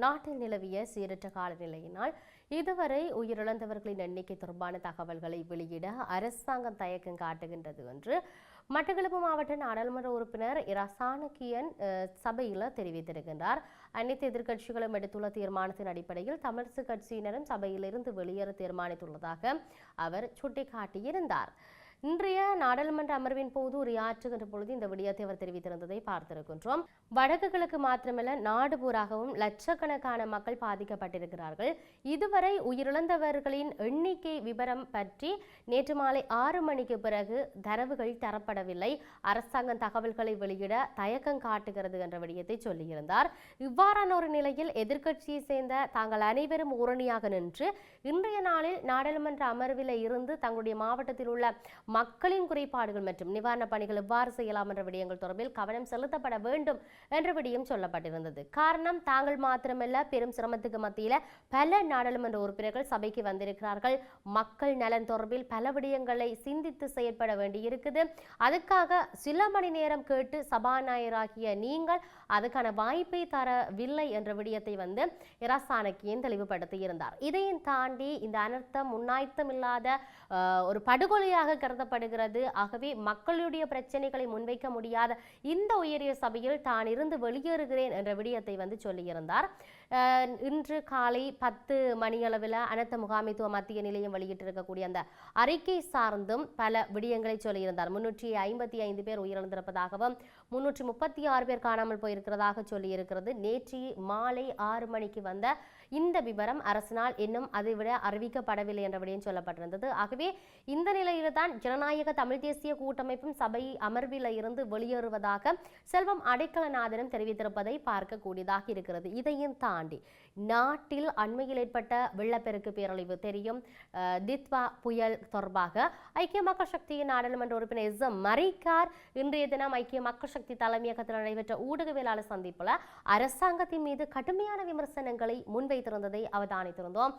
நாட்டில் நிலவிய சீரற்ற காலநிலையினால் இதுவரை உயிரிழந்தவர்களின் எண்ணிக்கை தொடர்பான தகவல்களை வெளியிட அரசாங்கம் தயக்கம் காட்டுகின்றது என்று மட்டக்களப்பு மாவட்ட நாடாளுமன்ற உறுப்பினர் இரா சாணக்கியன் சபையில் தெரிவித்திருக்கின்றார். அனைத்து எதிர்க்கட்சிகளும் எடுத்துள்ள தீர்மானத்தின் அடிப்படையில் தமிழரசு கட்சியினரும் சபையிலிருந்து வெளியேற தீர்மானித்துள்ளதாக அவர் சுட்டிக்காட்டியிருந்தார். இன்றைய நாடாளுமன்ற அமர்வின் போது உரையாற்றுகின்ற பொழுது இந்த விடயத்தை அவர் தெரிவித்திருந்ததை பார்த்திருக்கின்றோம். வடக்கு கிழக்கு மாத்திரமல்ல நாடு பூராகவும் லட்சக்கணக்கான மக்கள் பாதிக்கப்பட்டிருக்கிறார்கள். இதுவரை உயிரிழந்தவர்களின் எண்ணிக்கை விவரம் பற்றி நேற்று மாலை 6 மணிக்கு பிறகு தரவுகள் தரப்படவில்லை. அரசாங்கம் தகவல்களை வெளியிட தயக்கம் காட்டுகிறது என்ற விடயத்தை சொல்லியிருந்தார். இவ்வாறான ஒரு நிலையில் எதிர்க்கட்சியை சேர்ந்த தாங்கள் அனைவரும் ஊரணியாக நின்று இன்றைய நாளில் நாடாளுமன்ற அமர்வில் இருந்து தங்களுடைய மாவட்டத்தில் உள்ள மக்களின் குறைபாடுகள் மற்றும் நிவாரண பணிகள் எவ்வாறு செய்யலாம் என்ற விடயங்கள் தொடர்பில் கவனம் செலுத்தப்பட வேண்டும் என்ற விடயம் சொல்லப்பட்டிருந்தது. காரணம் தாங்கள் மாத்திரமல்ல, பெரும் சிரமத்துக்கு மத்தியில பல நாடாளுமன்ற உறுப்பினர்கள் சபைக்கு வந்திருக்கிறார்கள். மக்கள் நலன் தொடர்பில் பல விடயங்களை சிந்தித்து செயற்பட வேண்டியிருக்குது. அதுக்காக சில மணி நேரம் கேட்டு சபாநாயகராகிய நீங்கள் அதுக்கான வாய்ப்பை தரவில்லை என்ற விடயத்தை இரா சாணக்கியன் தெளிவுபடுத்தியிருந்தார். இதையும் தாண்டி இந்த அனர்த்தம் முன்னாய்த்தம் இல்லாத ஒரு படுகொலையாக கருதப்படுகிறது. ஆகவே மக்களுடைய பிரச்சனைகளை முன்வைக்க முடியாத இந்த உயரிய சபையில் தான் இருந்து வெளியேறுகிறேன் என்ற விடயத்தை சொல்லியிருந்தார். இன்று காலை 10 மணியளவில் அனர்த்த முகாமைத்துவ மத்திய நிலையம் வெளியிட்டிருக்கக்கூடிய அந்த அறிக்கை சார்ந்தும் பல விடயங்களை சொல்லியிருந்தார். 355 பேர் உயிரிழந்திருப்பதாகவும் 336 பேர் காணாமல் போயிருக்கிறதாக சொல்லியிருக்கிறது. நேற்று மாலை 6 மணிக்கு வந்த இந்த விவரம் அரசினால் இன்னும் அதைவிட அறிவிக்கப்படவில்லை என்ற விடயம் சொல்லப்பட்டிருந்தது. ஆகவே இந்த நிலையில்தான் ஜனநாயக தமிழ் தேசிய கூட்டமைப்பும் சபை அமர்வில் இருந்து வெளியேறுவதாக செல்வம் அடைக்கலநாதனும் தெரிவித்திருப்பதை பார்க்கக்கூடியதாக இருக்கிறது. இதையும் தாண்டி நாட்டில் அண்மையில் ஏற்பட்ட வெள்ளப்பெருக்கு பேரழிவு தெரியும். தித்வா புயல் தொடர்பாக ஐக்கிய மக்கள் சக்தியின் நாடாளுமன்ற உறுப்பினர் எஸ்.எம். மரிக்கார் இன்றைய தினம் ஐக்கிய மக்கள் சக்தி தலைமையகத்தில் நடைபெற்ற ஊடகவியலாளர் சந்திப்பில் அரசாங்கத்தின் மீது கடுமையான விமர்சனங்களை முன்வைத்திருந்ததை அவதானித்திருந்தோம்.